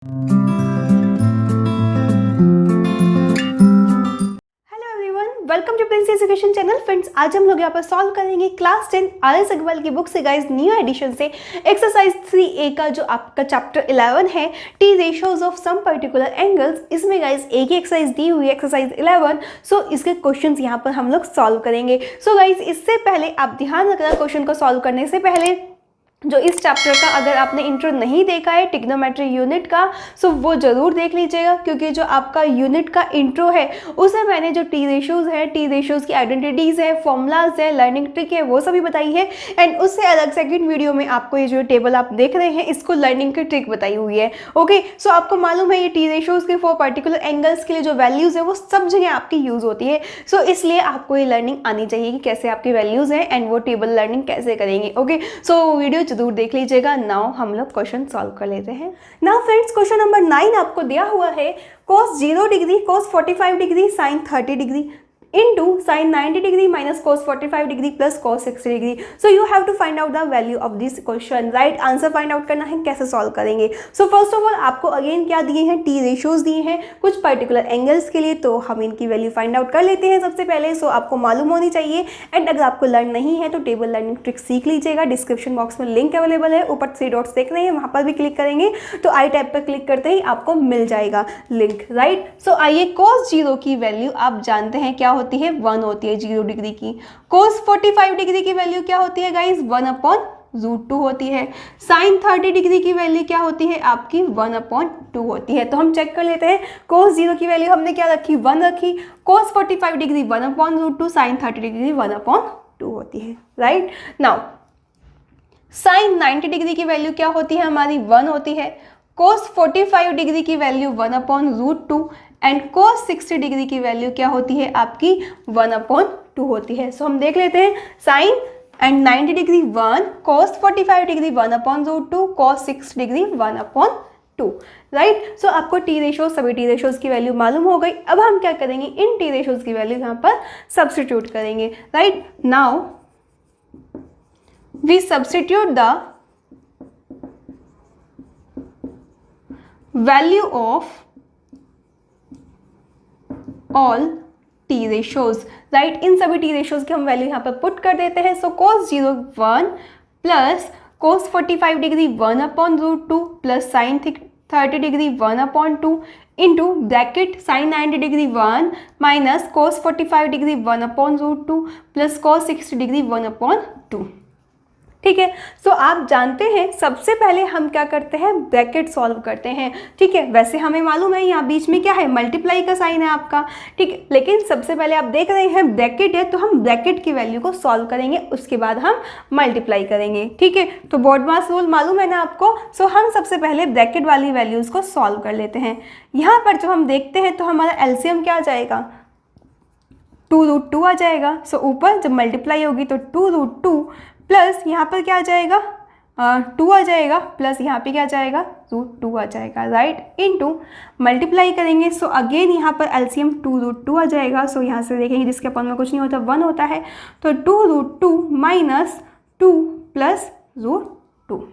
Welcome to prince education channel. Friends, आज हम लोग यहाँ पर सॉल्व करेंगे क्लास 10 RS अग्रवाल की बुक से गाइस न्यू एडिशन से एक्सरसाइज 3A का जो आपका चैप्टर 11 है T ratios of some particular angles. इसमें गाइस एक ही एक्सरसाइज दी हुई है, एक्सरसाइज 11। सो इसके क्वेश्चंस यहाँ पर हम लोग सॉल्व करेंगे। सो गाइस, इससे पहले आप ध्यान रखना क्वेश्चन को सॉल्व करने से पहले जो इस चैप्टर का अगर आपने इंट्रो नहीं देखा है ट्रिग्नोमेट्री यूनिट का, सो वो जरूर देख लीजिएगा, क्योंकि जो आपका यूनिट का इंट्रो है उसमें मैंने जो टी रेशियोज है, टी रेशियोज की आइडेंटिटीज है, फॉर्मूलाज है, लर्निंग ट्रिक है, वो सभी बताई है। एंड उससे अलग सेकंड वीडियो में आपको ये जो टेबल आप देख रहे हैं इसको लर्निंग की ट्रिक बताई हुई है। ओके, सो आपको मालूम है ये टी रेशियोज के फॉर पर्टिकुलर एंगल्स के लिए जो वैल्यूज है वो सब जगह आपकी यूज होती है। सो इसलिए आपको ये लर्निंग आनी चाहिए कि कैसे आपकी वैल्यूज है एंड वो टेबल लर्निंग कैसे करेंगे। ओके, सो वीडियो जरूर देख लीजिएगा। नाउ हम लोग क्वेश्चन सॉल्व कर लेते हैं। नाउ फ्रेंड्स, क्वेश्चन नंबर 9 आपको दिया हुआ है cos 0 degree, cos 45 degree, sin 30 degree into sin 90 degree minus cos 45 degree plus cos 60 degree. So you have to find out the value of this question, right? Answer find out करना है, कैसे solve करेंगे। So first of all आपको again क्या दिए हैं, T ratios दिए हैं कुछ पर्टिकुलर एंगल्स के लिए, तो हम इनकी वैल्यू फाइंड आउट कर लेते हैं सबसे पहले। सो आपको मालूम होनी चाहिए। एंड अगर आपको लर्न नहीं है तो टेबल लर्निंग ट्रिक सीख लीजिएगा। डिस्क्रिप्शन बॉक्स में लिंक अवेलेबल है, ऊपर 3 डॉट्स देख रहे हैं, वहां पर भी क्लिक करेंगे तो आई टैब पर क्लिक करते ही आपको मिल जाएगा लिंक, राइट। सो आइए, cos 0 की वैल्यू आप जानते हैं क्या होती है, 1 होती है 0 डिग्री की। cos 45 डिग्री की वैल्यू क्या होती है गाइस, 1/√2 होती है। sin 30 डिग्री की वैल्यू क्या होती है आपकी, 1/2 होती है। तो हम चेक कर लेते हैं। cos 0 की वैल्यू हमने क्या रखी, 1 रखी। cos 45 डिग्री 1/√2, sin 30 डिग्री 1/2 होती है, राइट। नाउ sin 90 डिग्री की वैल्यू क्या होती है हमारी, 1 होती है। cos 45 डिग्री की वैल्यू 1/√2 एंड cos 60 डिग्री की वैल्यू क्या होती है आपकी, 1/2 होती है। सो हम देख लेते हैं, sin and 90 degree 1, cos 45 degree 1/√2, cos 60 degree 1/2, right. So आपको टी रेशियोज, सभी टी रेशियोज की वैल्यू मालूम हो गई। अब हम क्या करेंगे, इन टी रेशियोज की वैल्यू यहाँ पर सब्सटीट्यूट करेंगे, right. Now we substitute the value of all T ratios, right. इन सभी टी रेशियोज की हम वैल्यू यहाँ पर पुट कर देते हैं। सो cos 0 1 plus cos 45 degree 1/√2 plus sin 30 degree 1/2 into bracket sin 90 degree 1 minus cos 45 degree 1/√2 plus cos 60 degree 1/2, ठीक है। सो आप जानते हैं सबसे पहले हम क्या करते हैं, ब्रैकेट सॉल्व करते हैं, ठीक है। वैसे हमें मालूम है यहाँ बीच में क्या है, मल्टीप्लाई का साइन है आपका, ठीक है। लेकिन सबसे पहले आप देख रहे हैं ब्रैकेट है, तो हम ब्रैकेट की वैल्यू को सॉल्व करेंगे, उसके बाद हम मल्टीप्लाई करेंगे, ठीक है। तो बॉड मास रूल मालूम है ना आपको। सो हम सबसे पहले ब्रैकेट वाली वैल्यूज को सॉल्व कर लेते हैं। यहाँ पर जो हम देखते हैं तो हमारा एलसीएम क्या आ जाएगा, 2√2 आ जाएगा। सो ऊपर जब मल्टीप्लाई होगी तो 2√2 प्लस यहाँ पर क्या आ जाएगा, 2 आ जाएगा, प्लस यहाँ पे क्या आ जाएगा, √2 आ जाएगा, राइट। इनटू मल्टीप्लाई करेंगे। सो अगेन यहाँ पर एलसीएम 2√2 आ जाएगा। सो यहाँ से देखेंगे जिसके अपन में कुछ नहीं होता, 1 होता है, तो 2√2 माइनस 2 प्लस √2,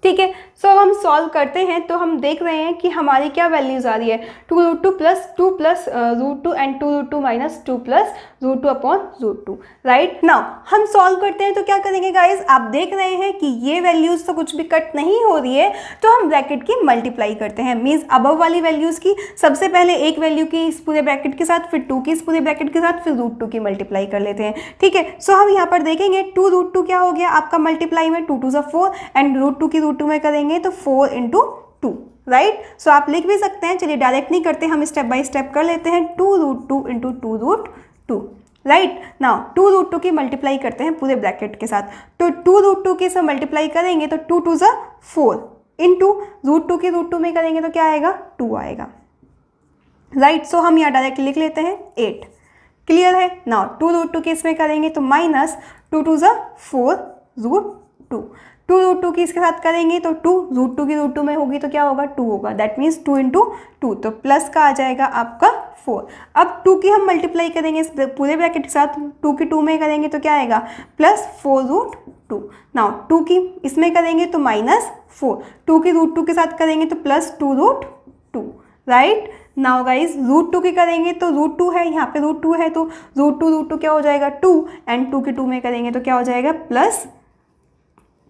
ठीक है। सो अब हम सॉल्व करते हैं तो हम देख रहे हैं कि हमारी क्या वैल्यूज आ रही है, 2√2 plus 2 plus √2 and 2√2 minus 2 plus √2/√2, right. Now हम सॉल्व करते हैं तो क्या करेंगे गाइस, आप देख रहे हैं कि ये वैल्यूज तो कुछ भी कट नहीं हो रही है, तो हम ब्रैकेट की मल्टीप्लाई करते हैं। मीन्स अबव वाली वैल्यूज की सबसे पहले एक वैल्यू की इस पूरे ब्रैकेट के साथ, फिर 2 की इस पूरे ब्रैकेट के साथ, फिर √2 की मल्टीप्लाई कर लेते हैं, ठीक है। सो हम यहाँ पर देखेंगे 2√2 क्या हो गया आपका मल्टीप्लाई में, 2 2 4 एंड √2 की √2 में करेंगे तो 4 × 2, राइट। सो आप लिख भी सकते हैं, चलिए डायरेक्ट नहीं करते, हम स्टेप बाय स्टेप कर लेते हैं। 2√2 × 2√2, राइट। नाउ 2√2 की मल्टीप्लाई करते हैं पूरे ब्रैकेट के साथ, तो 2√2 के साथ मल्टीप्लाई करेंगे तो 2 2 4 इंटू √2 की √2 में करेंगे तो क्या आएगा, 2 आएगा, राइट। सो हम यहाँ डायरेक्ट लिख लेते हैं 8, क्लियर है। नाउ 2√2 के इसमें करेंगे तो माइनस 2 2 4 √2, टू रूट टू की इसके साथ करेंगे तो 2, रूट टू की रूट टू में होगी तो क्या होगा 2 होगा, दैट मीन्स 2 इंटू 2, तो प्लस का आ जाएगा आपका 4। अब 2 की हम मल्टीप्लाई करेंगे इस पूरे ब्रैकेट के साथ, 2 की 2 में करेंगे तो क्या आएगा प्लस 4 रूट 2। नाउ 2 की इसमें करेंगे तो -4, 2 की रूट 2 के साथ करेंगे तो plus 2 root 2, right. Now guys root 2 की करेंगे तो रूट 2 है, यहाँ पे रूट 2 है तो रूट टू क्या हो जाएगा 2, एंड 2 की 2 में करेंगे तो क्या हो जाएगा plus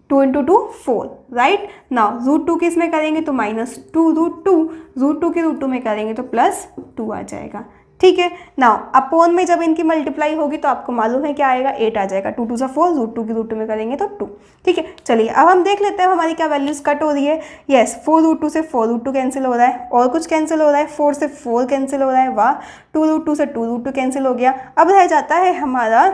2 into 2 4, right. Now root 2 की इसमें करेंगे तो -2 रूट 2, रूट 2 की रूट 2 में करेंगे तो प्लस 2 आ जाएगा, ठीक है। नाउ अपोन में जब इनकी मल्टीप्लाई होगी तो आपको मालूम है क्या आएगा 8 आ जाएगा, 2 2 4, रूट 2 की रूट 2 में करेंगे तो 2, ठीक है। चलिए अब हम देख लेते हैं हमारी क्या वैल्यूज कट हो रही है। यस 4 रूट 2 से 4 रूट 2 कैंसिल हो रहा है, और कुछ कैंसिल हो रहा है, 4 से 4 कैंसिल हो रहा है, वाह। 2 रूट 2 से 2 रूट 2 कैंसिल हो गया। अब रह जाता है हमारा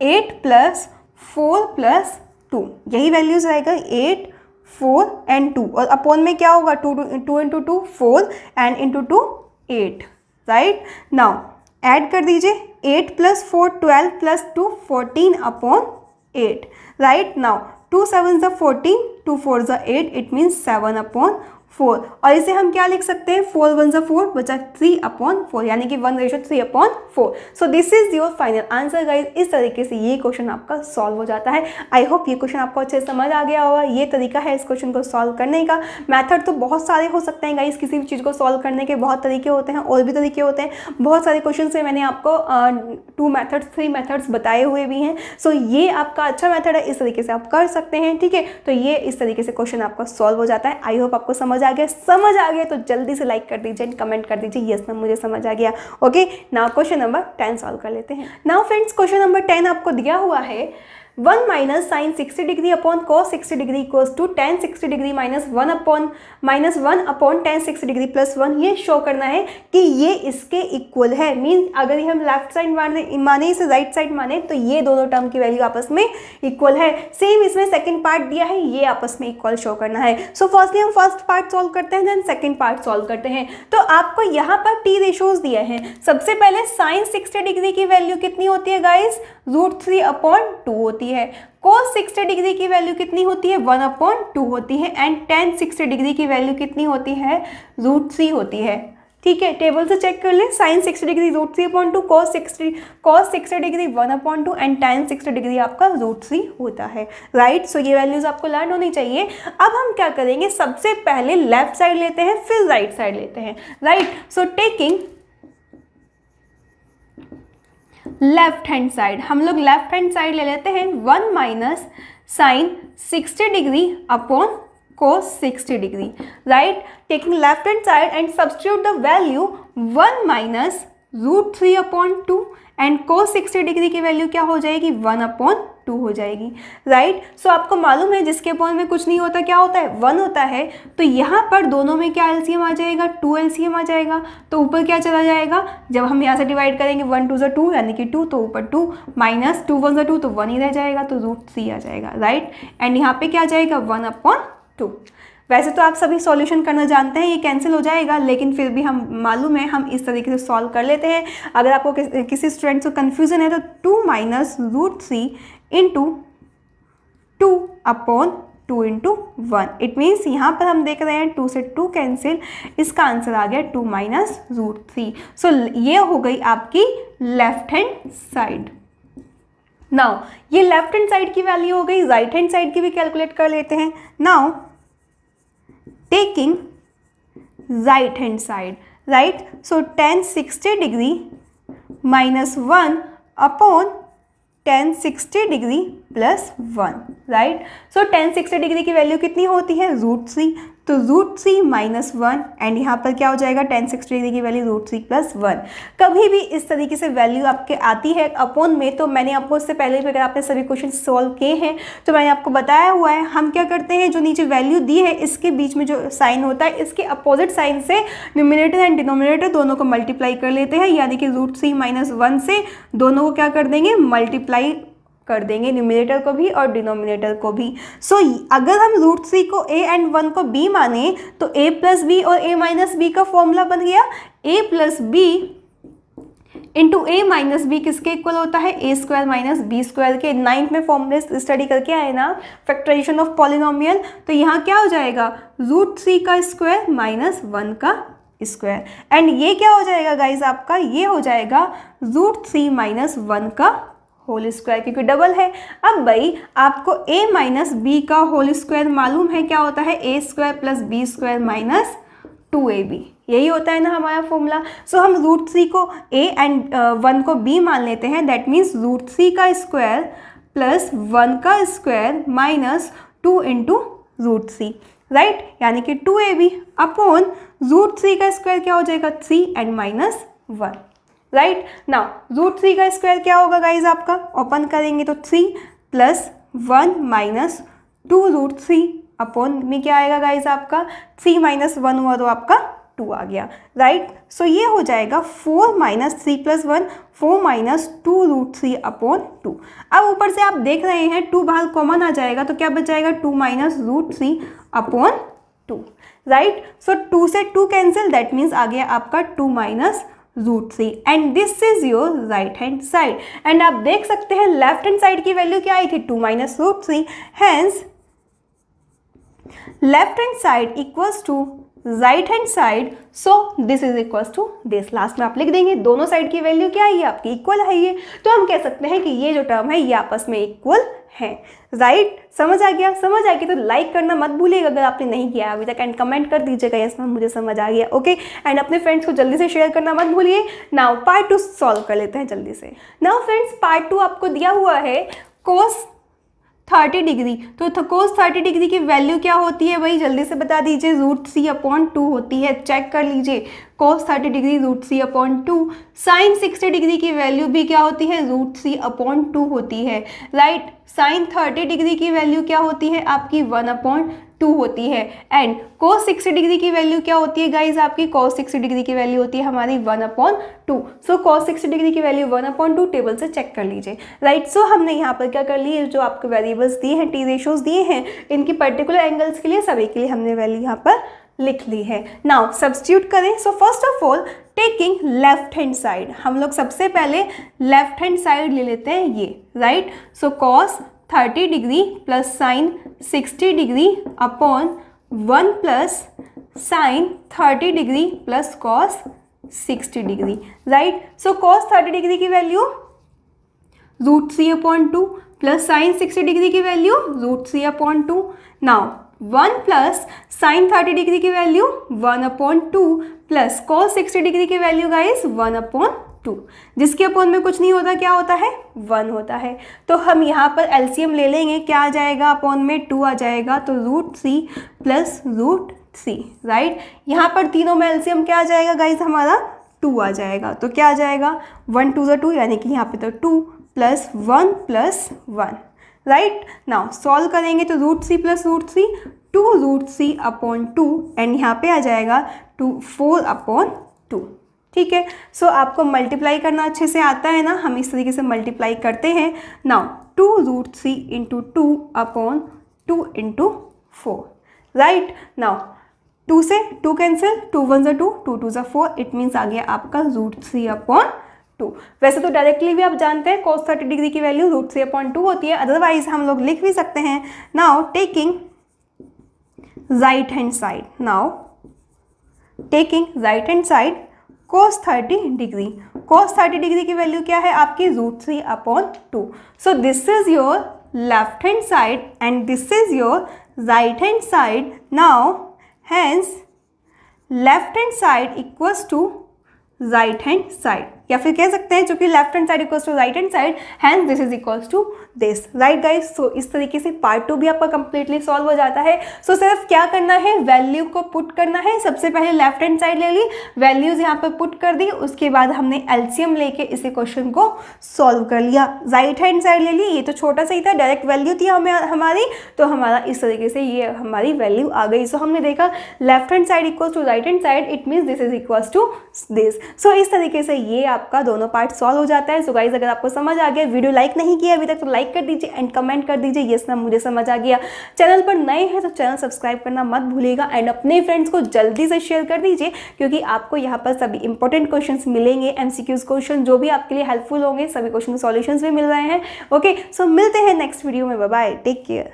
8 प्लस 4 प्लस 2, यही वैल्यूज रहेगा 8 4 एंड 2, और अपोन में क्या होगा 2 into 2 4 and into 2 8, right. Now add कर दीजिए 8 plus 4 12 plus 2 14 upon 8, right. Now 2 7 14, 2 4 8, it means 7 upon 4, और इसे हम क्या लिख सकते हैं 4 1 4 बचा 3 अपॉन 4, यानी कि 1:3 upon 4। So this is your final answer guys. इस तरीके से ये क्वेश्चन आपका सॉल्व हो जाता है। आई होप ये क्वेश्चन आपको अच्छे से समझ आ गया होगा। ये तरीका है इस क्वेश्चन को सॉल्व करने का। मैथड तो बहुत सारे हो सकते हैं गाइज, किसी भी चीज़ को सॉल्व करने के बहुत तरीके होते हैं, और भी तरीके होते हैं। बहुत सारे क्वेश्चन से मैंने आपको 2 मेथड्स 3 मेथड्स बताए हुए भी हैं। सो ये आपका अच्छा मेथड है, इस तरीके से आप कर सकते हैं, ठीक है। तो ये इस तरीके से क्वेश्चन आपका सॉल्व हो जाता है। आई होप आपको समझ आ गया तो जल्दी से लाइक कर दीजिए एंड कमेंट कर दीजिए यस मैम मुझे समझ आ गया। Okay, now question number 10 solve कर लेते हैं। नाउ फ्रेंड्स क्वेश्चन नंबर 10 आपको दिया हुआ है 1 minus sine 60 degree upon cos 60 degree equals to tan 60 degree minus 1 upon tan 60 degree plus 1। ये शो करना है कि ये इसके इक्वल है। मीन्स अगर ये हम लेफ्ट साइड माने इसे राइट साइड माने तो ये दोनों टर्म की वैल्यू आपस में इक्वल है। सेम इसमें सेकंड पार्ट दिया है, ये आपस में इक्वल शो करना है। सो फर्स्टली हम फर्स्ट पार्ट सॉल्व करते हैं, देन सेकंड पार्ट सॉल्व करते हैं। तो आपको यहाँ पर टी रेशोज दिए हैं। सबसे पहले साइन 60 डिग्री की वैल्यू कितनी होती है गाइज √3 अपॉन 2 होती है। cos 60 डिग्री की वैल्यू कितनी होती है 1 अपॉन 2 होती है, एंड tan 60 डिग्री की वैल्यू कितनी होती है √3 होती है, ठीक है। टेबल से चेक कर ले, sine 60 degree √3 upon 2, cos 60 degree 1 upon 2 and tan 60 degree आपका √3 होता है, राइट। सो ये वैल्यूज आपको लर्न होनी चाहिए। अब हम क्या करेंगे, सबसे पहले लेफ्ट साइड लेते हैं फिर राइट साइड लेते हैं, right. So taking left hand side, हम लोग लेफ्ट हैंड साइड ले लेते हैं 1 minus sine 60 degree upon cos 60 degree, right. Taking left hand side and substitute the value 1 minus √3 upon 2 and cos 60 degree की value क्या हो जाएगी 1 अपॉन 2 हो जाएगी, राइट। सो आपको मालूम है जिसके अपॉन में कुछ नहीं होता क्या होता है 1 होता है। तो यहाँ पर दोनों में क्या एलसीएम आ जाएगा 2 एलसीएम आ जाएगा। तो ऊपर क्या चला जाएगा, जब हम यहाँ से डिवाइड करेंगे 1 2 2 यानी कि 2, तो ऊपर 2 माइनस 2 1 2 तो 1 ही रह जाएगा, तो √3 आ जाएगा, राइट। एंड यहाँ पे क्या आ जाएगा 1 अपॉन 2। वैसे तो आप सभी सॉल्यूशन करना जानते हैं, ये कैंसिल हो जाएगा, लेकिन फिर भी हम मालूम है हम इस तरीके से सॉल्व कर लेते हैं। अगर आपको किसी स्टूडेंट को कन्फ्यूजन है तो 2 minus √3 into 2 upon 2 into 1, it means यहाँ पर हम देख रहे हैं 2 से 2 कैंसिल, इसका आंसर आ गया 2 माइनस √3। सो ये हो गई आपकी लेफ्ट हैंड साइड। नाउ ये लेफ्ट हैंड साइड की वैल्यू हो गई, राइट हैंड साइड की भी कैलकुलेट कर लेते हैं। Now taking right hand side, right. So tan 60 degree minus 1 upon tan 60 degree plus 1, right. So tan 60 degree की वैल्यू कितनी होती है √3, तो √3 माइनस 1 एंड यहाँ पर क्या हो जाएगा tan 60 डिग्री की वैल्यू √3 प्लस 1। कभी भी इस तरीके से वैल्यू आपके आती है अपॉन में, तो मैंने आपको इससे पहले भी अगर आपने सभी क्वेश्चन सॉल्व किए हैं तो मैंने आपको बताया हुआ है हम क्या करते हैं, जो नीचे वैल्यू दी है इसके बीच में जो साइन होता है इसके अपोजिट साइन से न्यूमरेटर एंड डिनोमिनेटर दोनों को मल्टीप्लाई कर लेते हैं, यानी कि √3 माइनस 1 से दोनों को क्या कर देंगे मल्टीप्लाई कर देंगे, न्यूमरेटर को भी और डिनोमिनेटर को भी। सो अगर हम √3 को a एंड 1 को b माने तो a प्लस बी और a माइनस बी का फॉर्मूला बन गया a plus B into A minus B किसके इक्वल होता है, A square minus B square के। 9th में फॉर्मूले स्टडी करके आए ना फैक्टराइजेशन ऑफ पॉलिनोमियल, तो यहाँ क्या हो जाएगा √3 का स्क्वायर माइनस 1 का स्क्वायर, एंड ये क्या हो जाएगा गाइज आपका, ये हो जाएगा √3 माइनस 1 का होल स्क्वायर, क्योंकि डबल है। अब भाई आपको a माइनस बी का होल स्क्वायर मालूम है क्या होता है, A square plus B square minus 2ab, यही होता है ना हमारा फॉर्मूला। सो हम √3 को a एंड 1 को b मान लेते हैं, दैट मीन्स √3 का स्क्वायर प्लस 1 का स्क्वायर माइनस 2 इंटू √3, राइट, यानी कि 2ab अपॉन √3 का स्क्वायर क्या हो जाएगा 3 एंड माइनस 1, राइट। नाउ √3 का स्क्वायर क्या होगा गाइज आपका, ओपन करेंगे तो 3 प्लस 1 माइनस 2√3 अपॉन में क्या आएगा गाइज आपका 3 माइनस 1 हुआ तो आपका 2 आ गया, राइट। सो ये हो जाएगा 4 माइनस 3 प्लस 1 4 माइनस 2√3 अपॉन 2। अब ऊपर से आप देख रहे हैं 2 बाहर कॉमन आ जाएगा तो क्या बच जाएगा 2 माइनस √3 अपॉन 2, राइट। सो 2 से 2 कैंसिल, दैट मीन्स आ गया आपका 2 minus √3 and this is your right hand side. And आप देख सकते हैं लेफ्ट हैंड साइड की वैल्यू क्या आई थी 2 minus √3, hence left hand side equals to right hand side, so this is equals to this. Last में आप लिख देंगे दोनों साइड की वैल्यू क्या है, ये आपकी इक्वल है ये, तो हम कह सकते हैं कि ये जो टर्म है ये आपस में इक्वल है, राइट। समझ आ गया, समझ आ गया तो लाइक करना मत भूलिएगा अगर आपने नहीं किया अभी तक, एंड कमेंट कर दीजिएगा यस मैम मुझे समझ आ गया, ओके। एंड अपने फ्रेंड्स को जल्दी से शेयर करना मत भूलिए। नाउ पार्ट 2 सॉल्व कर लेते हैं जल्दी से। नाउ फ्रेंड्स पार्ट 2 आपको दिया हुआ है cos 30 डिग्री, तो cos 30 डिग्री की वैल्यू क्या होती है भाई जल्दी से बता दीजिए, √3 अपॉन 2 होती है, चेक कर लीजिए cos 30 degree √3 upon 2। sin 60 degree की वैल्यू भी क्या होती है √3 अपॉन 2 होती है, राइट। sin 30 डिग्री की वैल्यू क्या होती है आपकी 1 अपॉन 2 होती है, एंड cos 60 डिग्री की वैल्यू क्या होती है गाइज आपकी, cos 60 डिग्री की वैल्यू होती है हमारी 1 अपॉन 2। सो cos 60 डिग्री की वैल्यू 1 अपॉन 2 टेबल से चेक कर लीजिए, राइट। सो हमने यहाँ पर क्या कर ली, जो आपके वेरिएबल्स दिए हैं टी रेशोज दिए हैं इनकी पर्टिकुलर एंगल्स के लिए सभी के लिए हमने वैल्यू यहाँ पर लिख ली है। नाउ सब्स्टिट्यूट करें। So first of all taking left hand side, हम लोग सबसे पहले लेफ्ट हैंड साइड ले लेते हैं ये, right. So cos 30 degree plus sin 60 degree upon 1 plus sin 30 degree plus cos 60 degree, right. So cos 30 degree की value √3 upon 2 plus sin 60 degree की value √3 upon 2। Now 1 plus sin 30 degree की value 1 upon 2 plus cos 60 degree की value guys 1 upon 2, जिसके upon में कुछ नहीं होता, क्या होता है 1 होता है। तो हम यहाँ पर एलसीएम ले लेंगे, क्या आ जाएगा अपॉन में 2 आ जाएगा, तो √3 प्लस √3, राइट। यहाँ पर तीनों में एलसीएम क्या आ जाएगा गाइस हमारा 2 आ जाएगा, तो क्या आ जाएगा 1 2 2 यानी कि यहाँ पे तो 2 plus 1 plus 1, right. Now solve करेंगे तो √3 प्लस √3 2√3 अपॉन 2 एंड यहाँ पे आ जाएगा 4 अपॉन 2, ठीक है। सो आपको मल्टीप्लाई करना अच्छे से आता है ना, हम इस तरीके से मल्टीप्लाई करते हैं। Now 2√3 into 2 upon 2 into 4, right. Now 2 से 2 कैंसिल, 2 1 2 2 2 4, इट मीन्स आ गया आपका √3 अपॉन 2। वैसे तो डायरेक्टली भी आप जानते हैं cos 30 डिग्री की वैल्यू √3 अपॉन 2 होती है, अदरवाइज हम लोग लिख भी सकते हैं। Now taking right hand side, now taking right hand side cos 30 degree, cos 30 degree की वैल्यू क्या है आपकी √3 upon 2। So this is your left hand side and this is your right hand side. Now hence left hand side equals to right hand side, या फिर कह सकते हैं क्योंकि left hand side equals to right hand side, hence this is equals to this, right guys. So इस तरीके से part 2 भी आपका कंप्लीटली सॉल्व हो जाता है। सो सिर्फ क्या करना है, वैल्यू को पुट करना है। सबसे पहले लेफ्ट हैंड साइड ले ली, वैल्यूज यहाँ पर पुट कर दी, उसके बाद हमने एलसीएम लेके इस क्वेश्चन को सॉल्व कर लिया। राइट हैंड साइड ले ली, ये तो छोटा सा ही था, डायरेक्ट वैल्यू थी हमारी, तो हमारा इस तरीके से ये हमारी वैल्यू आ गई। सो हमने देखा left hand side equals to right hand side, it means this is equals to this. So इस तरीके से ये आपका दोनों पार्ट सॉल्व हो जाता है। सो गाइज अगर आपको समझ आ गया, वीडियो लाइक नहीं किया अभी तक तो लाइक लाइक कर दीजिए एंड कमेंट कर दीजिए यस मैम मुझे समझ आ गया। चैनल पर नए हैं तो चैनल सब्सक्राइब करना मत भूलिएगा एंड अपने फ्रेंड्स को जल्दी से शेयर कर दीजिए, क्योंकि आपको यहाँ पर सभी इंपॉर्टेंट क्वेश्चंस मिलेंगे, MCQs क्वेश्चन जो भी आपके लिए हेल्पफुल होंगे, सभी क्वेश्चन के सॉल्यूशंस भी मिल रहे हैं। ओके, सो मिलते हैं नेक्स्ट वीडियो में। Bye bye, take care.